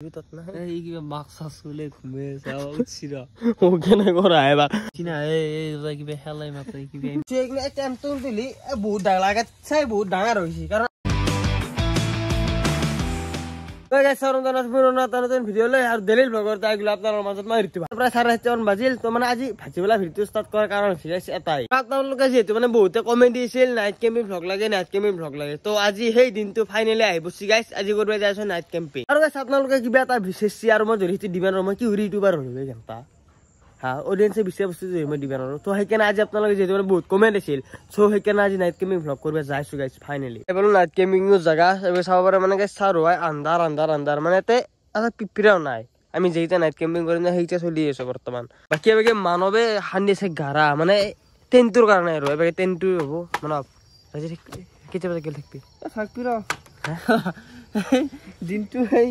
বহুত ডাঙৰ লাগে চাই বহুত ডাঙৰ হৈছে কাৰণ ভিডিঅ লৈ আৰু ডেইলি ব্লগৰ টাইগলো আপোনালোকৰ মাজত মই ঋতু প্ৰায় 7:30 বাজিল তো মানে আজি ভাজিবেলা ভিডিঅ ষ্টাৰ্ট কৰাৰ কাৰণ হৈছে এটাই আপোনালোকে যিহেতু মানে বহুতে কমেন্ট দিছিল নাইট কেম্পিং ভ্লগ লাগে তো আজি সেই দিনটো ফাইনেলি আহিব গাইছ আজি কৰিব যাইছো নাইট কেম্পিং আৰু গাইছ আপোনালোকে কিবা এটা বিশেষ আৰু মই ধৰিতি দিবাৰ মই কি ইউটিউবাৰ হলো কেনটা অডিয়েন্সে বিশেষ বস্তু মই দিবাৰ তো সেইকাৰণে আজি আপোনালোকে যেহেতু বহুত কমেন্ট আছিল সো সেইকাৰণে আজি নাইট কেম্পিং ভ্লগ কৰিব যাইছো গাইছ ফাইনেলি এবাৰ নাইট কেম্পিং জায়গা এবাৰ চাব পাৰে মানে গাইছ চাৰ হয় আন্ধাৰ মানে তে এটা পিপিৰাও নাই আমি যেইটা নাইট কেম্পিং কৰিম না সেইটা চলি আছে বৰ্তমান বাকি এবাগে মানৱে হান্দিছে গাৰা মানে টেন্টৰ কাৰণে আৰু এবাগে টেন্টটো হ'ব মানে আজি কেতিয়া বজাত থাকবি ৰ দিনটো সেই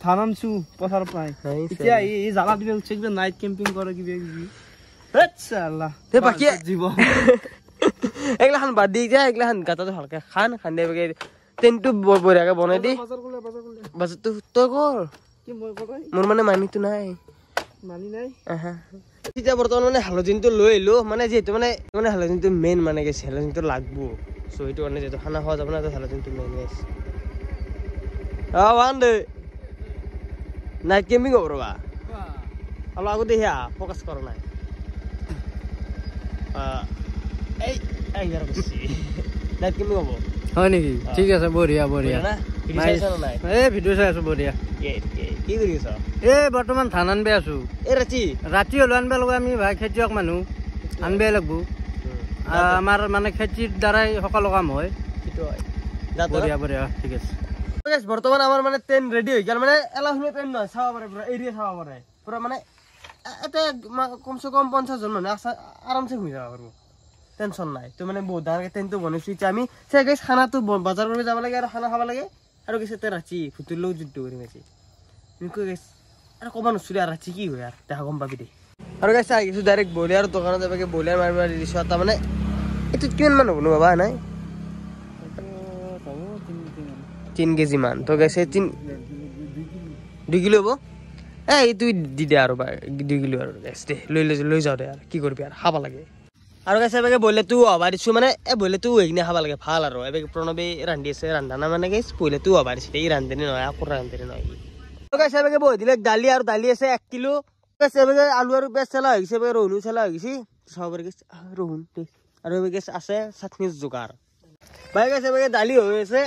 থানামছু পথাৰ প্ৰায় এতিয়া এই জালা দিবে উঠছে কিবা নাইট কেম্পিং কৰে কিবা কিবি আল্লাহ তে বাকি জীৱ এগলাখান বাদ দি যায় এগলাখান গাতাটো ভালকে খান্দে এবাগে টেন্টটো বঢ়িয়াকে বনাই দি বাজেটটো তই কৰ কি মই কৰাই মোৰ মানে মানিটো নাই এতিয়া বৰ্তমান মানে হালজিনটো লৈ আহিলো মানে যেহেতু মানে হালজিনটো মেইন মানে গেছে হালজিনটো লাগবো সো এইটো মানে যেহেতু খানা খোৱা যাব না তো হালজিনটো মেইন গেছে ওৱান ডে নাইট কেম্পিং হ'ব ৰবা অলপ আগতে সেয়া ফ'কাছ কৰা নাই নাইট কেম্পিং হ'ব হয় নেকি ঠিক আছে বঢ়িয়া ভিডিঅ' চাই আছো বঢ়িয়া কি কৰি আছ বৰ্তমান ধান আনবে আছো ৰাতি হলো আনবে লাগব আমি ভাই খেতিয়ক মানুহ আনবে লাগব আমাৰ মানে খেতিৰ দ্বাৰাই সকলো কাম হয় বঢ়িয়া ঠিক আছে বৰ্তমান আমাৰ মানে টেন্ট ৰেডি হৈ গেল মানে এলা শুনে টেন্ট নহয় চাব পাৰে পুৰা এৰিয়া চাব পাৰে পুৰা মানে এটা কমসে কম 50 জন মানুহ আৰামছে ঘুৰি যাব পাৰবো টেনশন নাই তো মানে বহুত ডাঙৰকে টেন্টটো বনাইছো এতিয়া আমি চাই গাইছ খানাটো বজাৰ কৰিব যাব লাগে আৰু খানা খাব লাগে আৰু কিছু তে ৰাতি ফুতুৰ লও যুদ্ধ কৰিম আজি নিকো গাইছ আৰু কমান উছুৰি ৰাতি কি হয় আৰু দেখা গম পাবি দে আৰু গাইছ আই কিছু ডাইৰেক্ট বলিয়াৰ দোকানত যাবকে বলিয়াৰ মাৰি দিছো এটা মানে এটো কিমান মান হ'ব ন বাবা নাই 3 কেজি মান তো গাইছে 2 কিলো হ'ব এই তুই দি দে আৰু 2 কিলো আৰু গাইছ দে লৈ যাও দে আৰু কি কৰবি আৰু খাবা লাগে আৰু গাইছে এবাগে বলে তু হবা দিছো মানে এ বলে তু একনে খাবা লাগে ভাল আৰু এবাগে প্ৰণবে ৰান্ধি আছে ৰান্ধানা মানে গাইছ বলে তু হবা দিছে এই ৰান্ধেনে নহয় আকৌ ৰান্ধেনে নহয় তো গাইছে এবাগে বৈ দিলে দালি আছে 1 কিলো গাইছে এবাগে আলু আৰু পেঁয়াজ চলা হৈ গৈছে এবাগে ৰহুন চলা হৈ গৈছে সবৰে গাইছ ৰহুন আৰু এবাগে আছে চাটনিৰ জোগাৰ বাই গাইছে এবাগে দালি হৈ আছে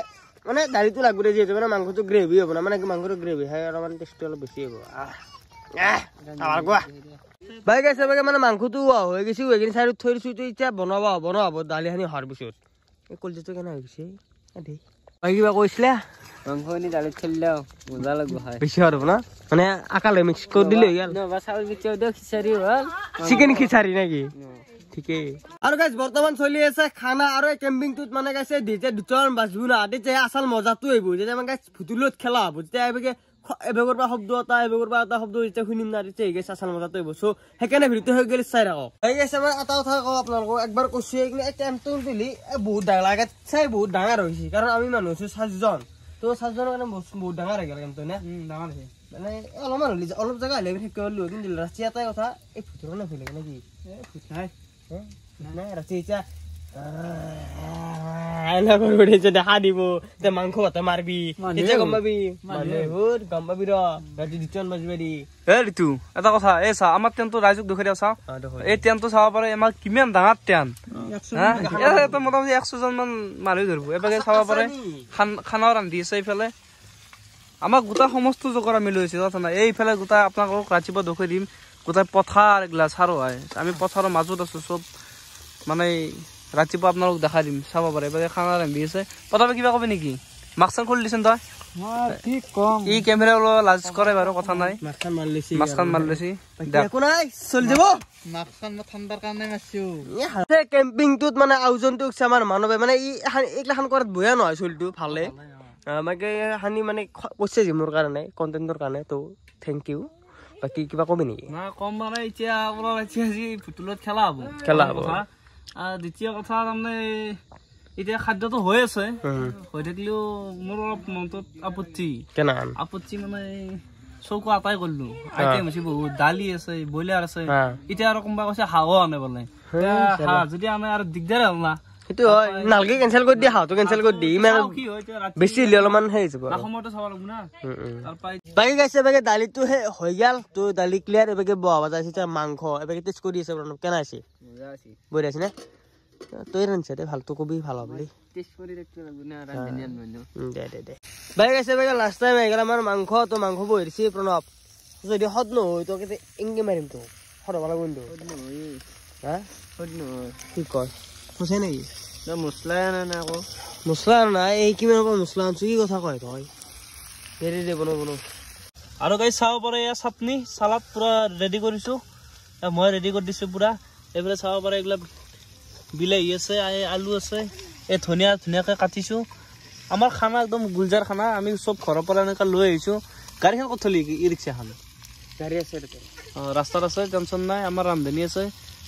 মানে দালিটো লাগব দে যেটো মানে মাংসটো গ্ৰেভি হ'ব না মানে মাংসটো গ্ৰেভি হয় আৰু মানে টেস্টটো অলপ বেছি হ'ব আমাৰ কোৱা বাই গাইছে এবাগে মানে মাংসটো হৈ গৈছে এগিন সাইডত থৈ দিছো তো এতিয়া বনাব দালিখানি হোৱাৰ পিছত এই কলজিটো কেনে হৈ গৈছে দে বাই কিবা কৈছিলা মাংসনি দালিত খেললেও মজা লাগব হয় বেছি হ'ব না মানে আকালে মিক্স কৰি দিলে হৈ গেল না চাউল বিচও দে খিচাৰি হ'ল চিকেন খিচাৰি নাকি ঠিকে আৰু গাইছ বৰ্তমান চলি আছে খানা আৰু কেম্পিংটোত মানে গাইছে দিতে দুটান বাজবু না দিতে আসল মজাটো হইব যেটা মানে গাইছ ফুতুলত খেলা হ'ব যেটা এবেগৰ পৰা শব্দ এটা শব্দ যেতিয়া শুনিম না তেতিয়া গাইছ আসল মজাটো হইব সো হেকানে ভিডিওটো হৈ গেল চাই ৰাখক হৈ গৈছে মানে এটা কথা কও আপোনালোকক একবাৰ কৈছো এই টেম্পটো দিলি বহুত ডাঙৰ লাগে চাই বহুত ডাঙৰ হৈছে কাৰণ আমি মানুহ আছো 7 জন তো 7 জনৰ কাৰণে বহুত ডাঙৰ হৈ গেল কিন্তু না ডাঙৰ হৈছে মানে অলপমান হলি অলপ জায়গা হলে ঠিক কৰিলো কিন্তু ৰাতি এটাই কথা এই ফুতুৰনে ফুলে নেকি ফুটাই নাই ৰাতি এতিয়া আইলা কৰি যে দেখা দিব তে মাংস ভাতে মাৰবি তেতিয়া গম পাবি মানে বহুত গম পাবি ৰ ৰাতি দিচন বাজবে দি এ ঋতু এটা কথা এ চা আমাৰ টেনটো ৰাইজক দেখে দিও চা এই টেনটো চাব পাৰে আমাৰ কিমান ডাঙৰ টেন এটা মোটামুটি 100 জন মান মানুহ ধৰব এবাগে চাব পাৰে খানা ৰান্ধি আছে এইফালে আমাৰ গোটা সমস্ত জোগাৰ মিলি হৈছে কথা নাই এইফালে গোটা আপোনাক ৰাতিপুৱা দেখে দিম গোটা পথাৰ গ্লাস হাৰো হয় আমি পথাৰৰ মাজত আছো সব মানে ৰাতিপুৱা আপোনাক দেখা দিম চাব পাৰে এবাগে খানা ৰান্ধি আছে পতাবে কিবা কবি নেকি মাছখান খুলি দিছেন তই কি কম এই ক্যামেৰা লাজ কৰে বাৰু কথা নাই মাছখান মাৰলেছি দেখো নাই চল যাব মাছখান ঠান্ডাৰ কাৰণে মাছিও এ কেম্পিংটোত মানে আউজনটো আমাৰ মানবে মানে এইগলাখান কৰাত বয়া নহয় চলটো ভালে আমাকে হানি মানে কৈছে যে মোৰ কাৰণে কন্টেন্টৰ কাৰণে তো থ্যাংক ইউ বাকি কিবা কবি নেকি না কম মানে এতিয়া আপোনাৰ আজি ফুটবলত খেলা হ'ব আৰু দ্বিতীয় কথা তাৰমানে এতিয়া খাদ্যটো হৈ আছে হৈ থাকিলেও মোৰ অলপ মনটোত আপত্তি মানে চৌকা আটাই কৰিলো আইটেম আছে বহুত দালি আছে ব্ৰইলাৰ আছে এতিয়া আৰু কোনোবা কৈছে হাঁহো আনে বোলে হাঁহ যদি আনে আৰু দিগদাৰ হ'ল না সেইটো হয় নালগে কেনসেল কৰি দি হাঁহটো কেনসেল কৰি দি ইমান বেছি হলে অলপমান সেই যাব সময়টো চাব লাগিব না বাকি গাইছে এবাগে দালিটো হৈ গেল তো দালি ক্লিয়াৰ এবাগে বহাব যাইছে মাংস এবাগে টেষ্ট কৰি আছে প্ৰণৱ কেনে আছে মজা আছে বঢ়িয়া আছে না তই ৰান্ধছে দে ভালটো কবি ভাল বুলি টেষ্ট কৰি দেখতে লাগব না ৰান্ধনিয়ান বন্ধু দে বাকি গাইছে এবাগে লাষ্ট টাইম হৈ গেল আমাৰ মাংস তো মাংস বহিছে প্ৰণৱ যদি হদ নহয় তো কেতে ইংগে মাৰিম তো হৰবা লাগব বন্ধু হা হদ নহয় কি কয় কৈছে নেকি না মছলা না আকৌ মছলা না এই কিমান হ'ব মছলা আনছো কি কথা কয় তই দে বনো আৰু গাইছ চাব পাৰে এয়া চাটনি সালাড পুৰা ৰেডি কৰিছো মই ৰেডি কৰি দিছো পুৰা এইফালে চাব পাৰে এইগুলা বিলাহী আছে আলু আছে এই ধুনীয়াকৈ কাটিছো আমাৰ খানা একদম গুলজাৰ খানা আমি সব ঘৰৰ পৰা এনেকৈ লৈ আহিছো গাড়ীখন ক'ত থলি ই ৰিক্সাখন গাড়ী আছে ৰাস্তাত আছে টেনচন নাই আমাৰ ৰান্ধনী আছে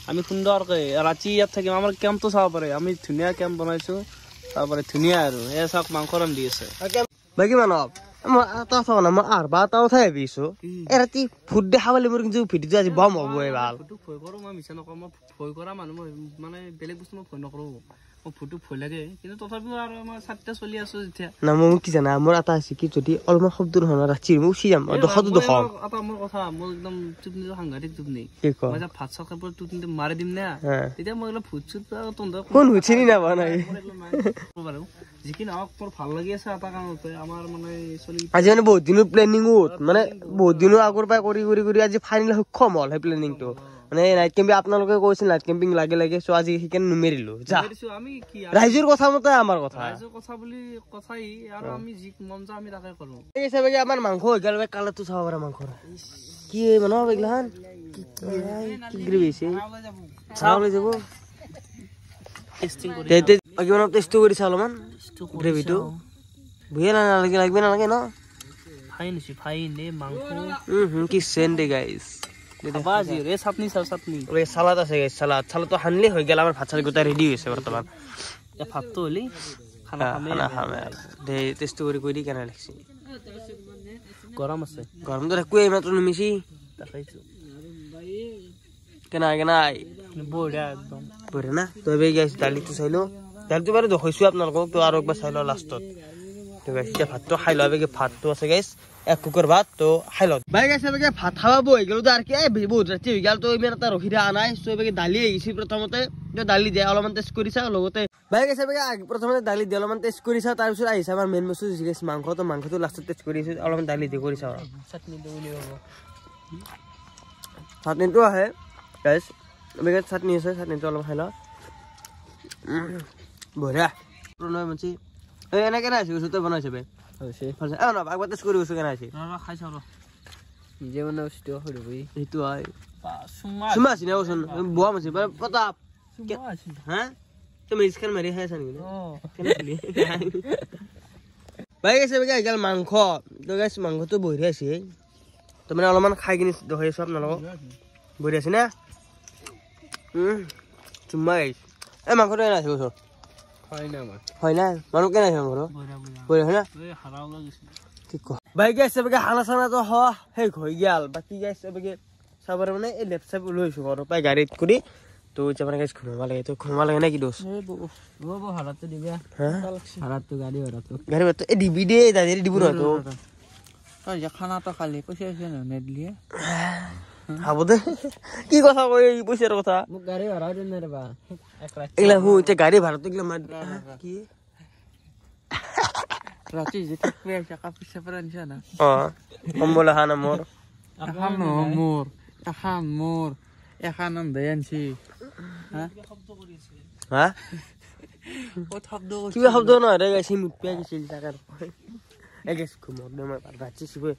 আমি সুন্দৰকৈ ৰাতি ইয়াত থাকিম আমাৰ কেম্পটো চাব পাৰে আমি ধুনীয়া কেম্প বনাইছো চাব পাৰে ধুনীয়া আৰু এই চাওক মাংস ৰান্ধি আছে বাকী মানৱ মই এটা কথা না মই আৰবা এটা উঠাই ভাবিছো এই ৰাতি ফুড দেখা পালে মোৰ কিন্তু ভিডিঅ'টো আজি বম হ'ব ভাল ভয় কৰোঁ মই মিছা নকওঁ মই ভয় কৰা মানুহ মই মানে বেলেগ বস্তু মই ভয় নকৰোঁ মই ফুটো ভয় লাগে কিন্তু তথাপিও আৰু আমাৰ চাৰিটা চলি আছো যেতিয়া না মই কি জানা মোৰ এটা আছে কি যদি অলপমান শব্দ নহয় ৰাতি মই উঠি যাম দখতো দখম এটা মোৰ কথা মই একদম টোপনিটো সাংঘাতিক টোপনি মই যে ভাত চাত খাব টোপনিটো মাৰি দিম না তেতিয়া মই অলপ ভূত চুত তন্ধ কোন চিনি নাপা নাই বাৰু যিকিন আমাক মোৰ ভাল লাগি আছে এটা কাৰণতে আমাৰ মানে চলি আজি মানে বহুত দিনৰ প্লেনিং মানে বহুত দিনৰ আগৰ পৰা কৰি আজি ফাইনেল সক্ষম হ'ল সেই প্লেনিংটো মানে নাইট কেম্পিং আপোনালোকে কৈছিল নাইট কেম্পিং লাগে সো আজি সেইকাৰণে নুমেৰিলো যা আমি কি ৰাইজৰ কথা মতে আমাৰ কথা ৰাইজৰ কথা বুলি কথাই আৰু আমি যি মন যায় আমি তাকে কৰো এই হিচাপে আমাৰ মাংস হৈ গেল কালাৰটো চাব পাৰা মাংসৰ কি মানে এইগিলাখান কি গ্ৰেভি আছে চাবলৈ যাব টেস্টিং কৰি কিমান টেষ্টটো কৰি চাওঁ অলপমান গ্ৰেভিটো ভুয়ে লাগবে নালাগে ন ফাইন এই মাংস কি চেণ্ট গাইজ সালাদ আছে সালাদটো সানলি হৈ গেল আমাৰ ভাত চালি গোটাই ৰেডি হৈছে বৰ্তমান ভাতটো হলি খানা খাম দে টেষ্ট কৰি দি কেনে লাগছে গৰম আছে গৰমটো একোৱেই মাত্ৰ নুমিছি কেনা বঢ়িয়া একদম বঢ়িয়া না তই গাইছ দালিটো চাই লো দালিটো বাৰু দেখুৱাইছো আপোনালোকক তো আৰু একবাৰ চাই ল লাষ্টত এতিয়া ভাতটো খাই ল ভাতটো আছে গাইছ এক কুকুৰ ভাত তো খাই ল বাই গাইছে ভাত খাব বহি গেলো তো আৰু কি বহুত ৰাতি হৈ গেল তো ইমান এটা ৰখি থকা নাই চ' দালি আহিছে প্ৰথমতে দালি দিয়ে অলপমান টেষ্ট কৰিছা লগতে বাই গাইছে প্ৰথমতে দালি দিয়ে অলপমান টেষ্ট কৰিছা তাৰপিছত আহিছে আমাৰ মেইন বস্তু গাইছ মাংসটো লাষ্টত টেষ্ট কৰিছো অলপমান দালি দি কৰিছা চাটনিটো চাটনিটো আহে গাইছ চাটনি আছে চাটনিটো অলপ খাই ল বঢ়িয়া প্ৰণয় মঞ্চি এনেকে নাই ওচৰতে বনাইছে বে আগত টেষ্ট কৰি গৈছো কেনে আছে খাই চাওঁ নিজে বনাইছো সেইটো হয় চুমা আছে নেচোন বোৱা মাছি প্ৰতাপ হা তুমি ইস্কান মাৰি খাই আছা নেকি বাই গৈছে গেল মাংস তো গাইছ মাংসটো বঢ়িয়া আছে তো মানে অলপমান খাই কিনি দেখাই আছো আপোনালোকক বঢ়িয়া আছে না চুমা গাইছ এই মাংসটো কেনে আছে ওচৰ হয় না মানুহ কেনে আছে মাংসটো বঢ়িয়া হয় না কি ক বাই গাইছে খানা চানাটো হওয়া শেষ হৈ গেল বাকী গাইছে চাবাৰ মানে এই লেপ চেপ লৈছো ঘৰৰ পৰা গাড়ীত কৰি তো এতিয়া মানে গাইছ ঘুমাব লাগে তো ঘুমাব লাগে নে কি দোষ ভাড়াটো দিবি ভাড়াটো গাড়ী ভাড়াটো এই দিবি দে দাদি দিব নহয় তো খানাটো খালি পইচা আছে নেদিলিয়ে হব দে কি কথা কই পইচাৰ কথা মোক গাড়ী ভাড়া দিন না ৰবা এগলা হু এতিয়া গাড়ী ভাড়াটো এগলা মাৰ কি ৰাতি যেতে পইচা কাপইচা পৰা নিছা না কম্বল হানা মোৰ এখন দয়ানছি হা কিবা শব্দ নহয় ৰে গাইছি মুত পিয়া গৈছিল তাকাৰ এগেছ ঘুমত দে মই ৰাতি চিবই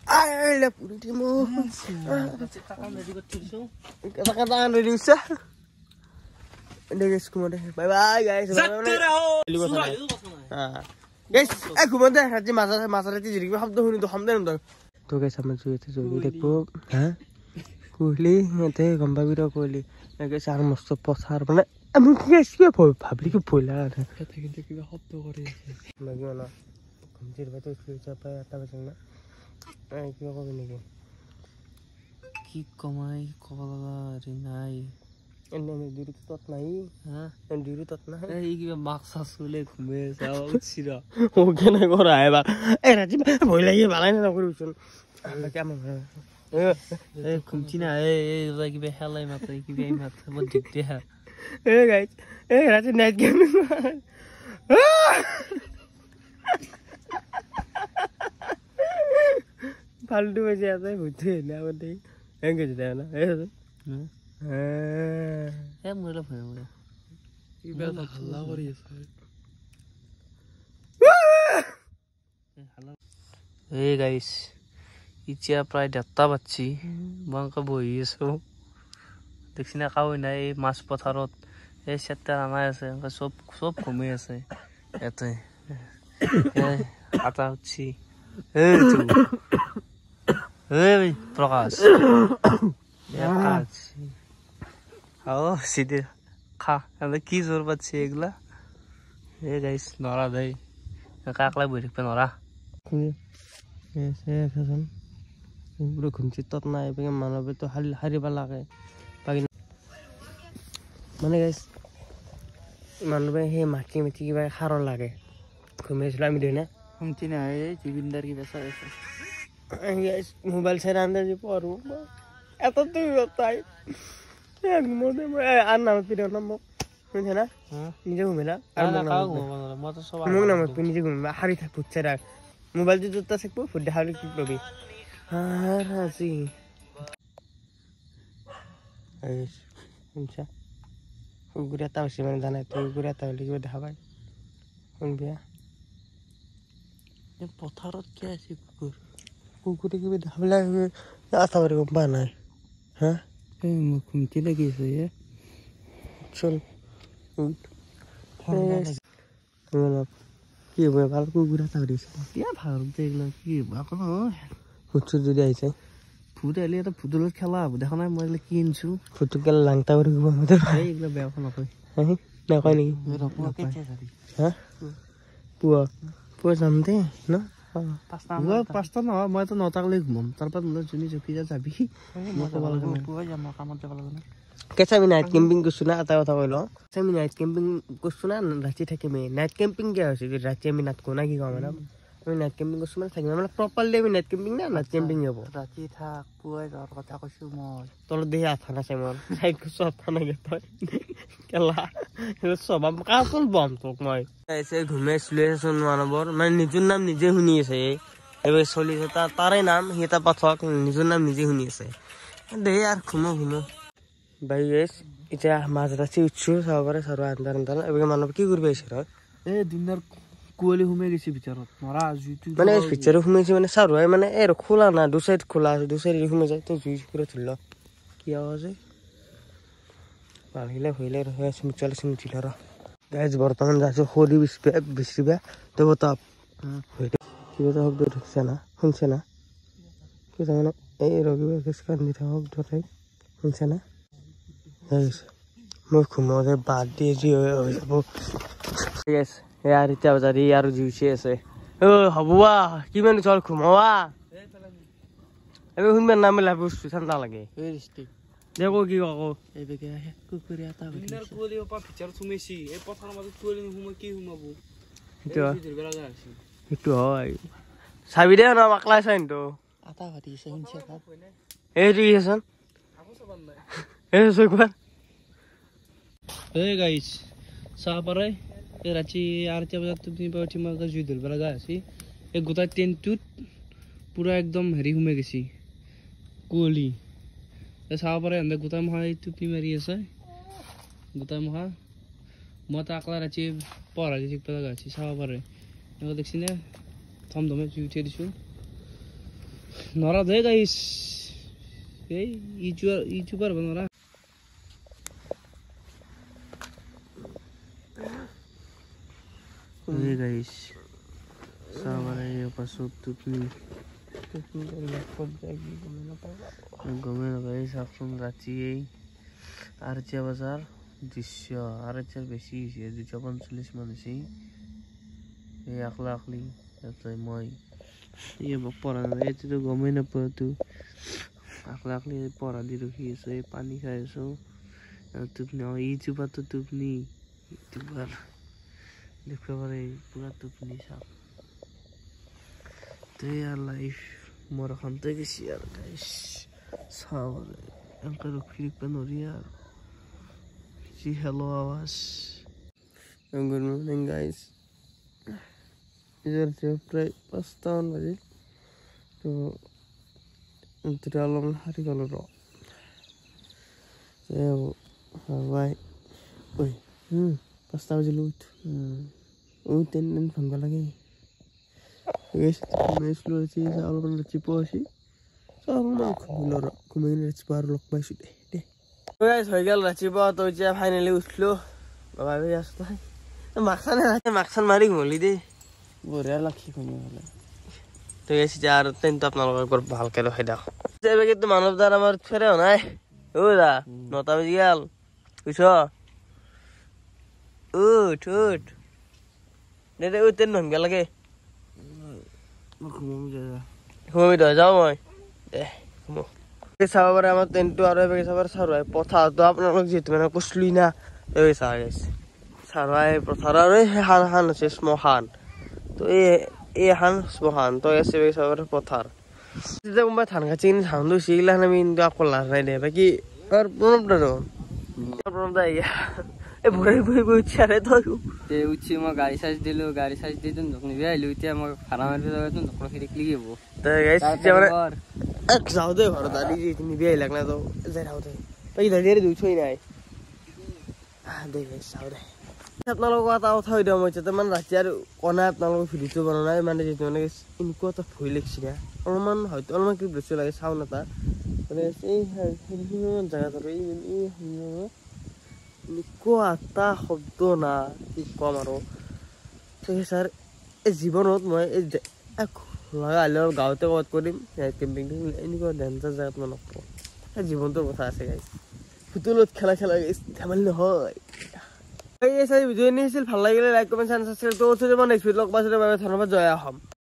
আইলে পুৰি দিমু টাকা ৰেডি কৰি থৈছো টাকা ৰেডি হৈছে এগেছ ঘুমত বাই বাই গাইছ গাইছ এই ঘুমত দে ৰাতি মাছ ৰাতি জিৰি শব্দ শুনি তো সমদে নদ তো গাইছ আমাৰ জুইতে জৰি দেখব হা কুহলি মতে গম পাবি ৰ কুহলি গাইছ আৰু মস্ত পথাৰ মানে আমি কি আছিলো ভাবলি কি ভুলা কিন্তু কিবা শব্দ কৰি আছে লাগি না ঘুমচিৰ বাটো স্কুল চাপাই 8টা বাজে না কিবা কবি নেকি কি কমাই ক'ব লগা হেৰি নাই এনে ডিউটি তত নাই হা ডিউটি তত নাই এই কিবা মাক্স চুলে ঘুমে যাও উঠিৰ ও কেনে কৰা এবাৰ এই ৰাতি ভয় লাগি ভালাই নকৰিবচোন কেমন এই ঘুমচি না এই কিবা হেলাই মাতে কিবা এই মাতে বৰ দিগদাৰ এই গাইজ এই ৰাতি নাইট গেম ফালতু বেশি আছে বুঝতে না বলতে হেঙ্গে যেতে না মরে ভয় মরে হাল্লা কৰি আছে এই গাইছ এতিয়া প্ৰায় 1:30 বাজছি মই বহি আছো দেখছি না কাও নাই এই মাছ পথাৰত এই চেটা আনাই আছে সব ঘুমি আছে এতে আটা উঠছি এই প্ৰকাশ সিধে খা কি জোৰ পাচ্ছে এগুলা এই গাইছ নৰা দেই কাকলা বহি থাকবে নৰা পুৰো ঘুমছি তত নাই মানুষ তো হাৰিব লাগে মানে গাইছ মানুহে সেই মাটি মিঠি কিবা সাৰৰ লাগে ঘুমি আছিলো আমি দুই না শুনছি না এই জুবিনদাৰ কিবা চাই আছে মোবাইল চাই আন্দাজি পঢ়ো এত তুমি তাই আর নামত পিড় না মোক শুনছে না নিজে ঘুমিলা আর মোক নামত পি নিজে ঘুমিবা হারি থাক ফুটছে রাখ মোবাইল যে জোতা থাকবো ফুট হারি কি লবি আর হাসি শুনছা কুকুরে এটা বেশি মানে জানাই তুই কুকুরে এটা হলে কিবা দেখা পাই শুনবি পথাৰত কি আছে কুকুৰ কুকুরে কিবা দেখা পেলাই আশা করি গম পা নাই হ্যাঁ মোক ঘুমতি লাগি আছে চল কি হবে ভাল কুকুরে এটা দিছে ভাল এগুলো কি আকৌ ফুটছুট যদি আহিছে ভূত আহিলে এটা ভূতৰ লগত খেলা হ'ব দেখা নাই মই এইবিলাক কি আনিছো ফুটছুট গেলে লাংটা কৰি দিব আমাদেৰ এইবিলাক বেয়া কথা নকয় নকয় নেকি হা পুৱা পুৱা যাম দে ন 5টা নহয় মইতো 9টালৈ ঘুমাম তাৰপৰা মোলৈ যোনী জপিয়া যাবি মই ক'ব লাগে কামত যাব লাগে কেঁচা আমি নাইট কেম্পিং করছো না এটা কথা কইল আমি নাইট কেম্পিং করছো না রাতে থাকিমে নাইট কেম্পিং কে হয়েছে যে রাতে আমি নাটকো না কি কম ম্যাডাম আমি নাইট কেম্পিং করছো মানে থাকিম মানে প্রপারলি আমি নাইট কেম্পিং না নাইট কেম্পিং হবো ৰাতি থাক পুৱাই যাওয়ার কথা কৈছো মই তোর দেহে আথানা আছে মোর সাইড সব থানা গে তই কেলা সব কাকল বম তোক মই এসে ঘুমে সিলেশন মানবর মানে নিজের নাম নিজে শুনি আছে এবার চলি আছে তারে নাম হিতা পাথক নিজের নাম নিজে শুনি আছে দেহে আর ঘুমো ঘুমো ভাই গেছ এতিয়া মাছ ৰাতি উঠছো চাব পাৰে চাৰ আন্ধাৰ আন্ধাৰ এবাৰ মানুহ কি কৰিব আহিছে এই দিনৰ কুঁৱলী সোমাই গৈছে ভিতৰত নৰা জুইটো মানে ভিতৰত সোমাইছে মানে চাৰুৱাই মানে এই খোলা না দু চাইড খোলা আছে দু চাইড সোমাই যায় তো জুই পুৰা ধৰিল কি আৱাজ ভালহিলে ভৰিলে হৈ আছে মিচালে চিমিছিল ৰ গাইজ বৰ্তমান যাইছো খৰি বিচৰিবা তো তাপ কিবা এটা শব্দ ঢুকছে না শুনছে না কি জানো এই ৰবিবাৰ কেছ কান্দি থকা শব্দ টাইপ শুনছে না মই ঘুমোতে বাদ দিয়ে যি হৈ যাব ঠিক আছে ইয়াৰ এতিয়া বজাত ই আৰু জুইছে আছে হবুৱা কিমান চল ঘুমোৱা এইবাৰ শুনবাৰ নামিলা বস্তু ঠাণ্ডা লাগে দেখো কি আকৌ কুকুৰীয়া এটা কুঁৱলী ভিতৰত সোমাইছি এই পথাৰৰ মাজত কুঁৱলী নোসোমাই কি সোমাব সেইটো হয় চাবি দে ন মাকলাই চাইনটো আটা ভাটি আছে শুনছে এইটো কি আছে এই চকুৱাত এই গাইছ চাহ পাৰে এই ৰাতি 8টা বজাত তুমি উঠি মই জুই ধৰিব লগা আছে এই গোটেই টেণ্টটোত পুৰা একদম হেৰি সোমাই গৈছে কুঁৱলী এই চাব পাৰে এনে গোটেই মহা টুপি মাৰি আছে গোটেই মহা মই তাক ৰাতি পঢ়া দি থাকিব লগা আছে চাব পাৰে এনেকুৱা দেখছি নে ধমধমে জুই উঠাই দিছোঁ নৰা দে গাইছ এই ইটো পাৰব নৰা এই গাইছ চাবাৰে পাছত তুমি গমে নাপাই চাওকচোন ৰাতি এই 8টা বজাৰ দৃশ্য আর এর বেশি হয়েছে 245 মান হয়েছে এই আকলা আকলি মই এই পড়া নাই তো গমেই নাপাওঁ তো আকলা আকলি পড়া দি রখি আছে পানি খাই আছো তুপনি ইউটিউবার তো তুপনি ইউটিউবার দেখতে পারে পুরা তুপনি সাপ তো আর লাইফ মোর খানতে গেছি আর গাইস সাব এনকার ফিরিপা নরি আর জি হ্যালো আওয়াজ গুড মর্নিং গাইস इधर से प्राय 5 बजे तो इधर आलम हरी कलर रो से भाई ओए 5 बजे लूट ओ तीन फोन कर लगे गाइस मैं स्लो चीज आलम चिपोसी आलम घुमिन चिपार लग पाइछु दे गाइस हो गेल चिपा तो जे फाइनली उठलो बाबा भी आस्ता माक्सान मारी घुमली दे বঢ়িয়া লাগছি কোনে হলে তো এসে আর তেন তো আপনার একবার ভালকে দেখাই দাও যাবে কিন্তু মানবদার আমার ফেরেও নাই ও দা 9টা বেজে গেল বুঝছো উঠ উঠ নেটে ও তেন নন লাগে ঘুমি তো যাও মই ঘুমো চাবারে আমার তেনটো আর এবে চাবার সারুই পথা তো আপনার যেতে মানে কসলুই না এই চাই গেছে সারুই পথার আর হান হান আছে স্মহান তো এই হান স্মহান তো এসে সবার পথার যেটা কোনবা ধান গাছি ধান তো শিগলা আমি আকলা নাই দে বাকি আর প্রবলেমটা এ ভরে ভরে উচ্চারে তো তে উচ্ছি মই গাড়ি সাইজ দিদুন যখন আইলো এতিয়া মই খানা মারবে যাওয়াতুন তখন ফিরে ক্লিক হবো তো গাইস যেমন এক যাও দে ঘর দাদি যে তুমি বিয়ে লাগনা তো যাই যাও দে এই দাদিরে দুইছই নাই দে গাইস যাও দে আপোনালোক এটা কথা হৈ দিওঁ মই মানে ৰাতি আৰু কণা আপোনালোক ভিডিঅ'টো বনোৱা নাই মানে যিটো মানে এনেকুৱা এটা ভয় লাগিছে না অলপমান হয়তো অলপমান কি বেছি লাগে চাউণ্ড এটা মানে এই জেগাত আৰু এনেকুৱা এটা শব্দ না কি ক'ম আৰু ঠিক আছে ছাৰ এই জীৱনত মই এই লগা আহিলে গাঁৱতে ক'ত কৰিম কেম্পিং এনেকুৱা ডেঞ্জাৰ জেগাত মই নকৰোঁ সেই জীৱনটোৰ কথা আছে গাইছ ফুটবলত খেলা ধেমালি নহয় এই ভিডিঅ' নিছিল ভাল লাগিলে লাইক কমেণ্ট ছাবস্ক্ৰাইব কৰি নেক্সট ভিডিঅ' লগ পাইছোঁ ধন্যবাদ জয় অসম।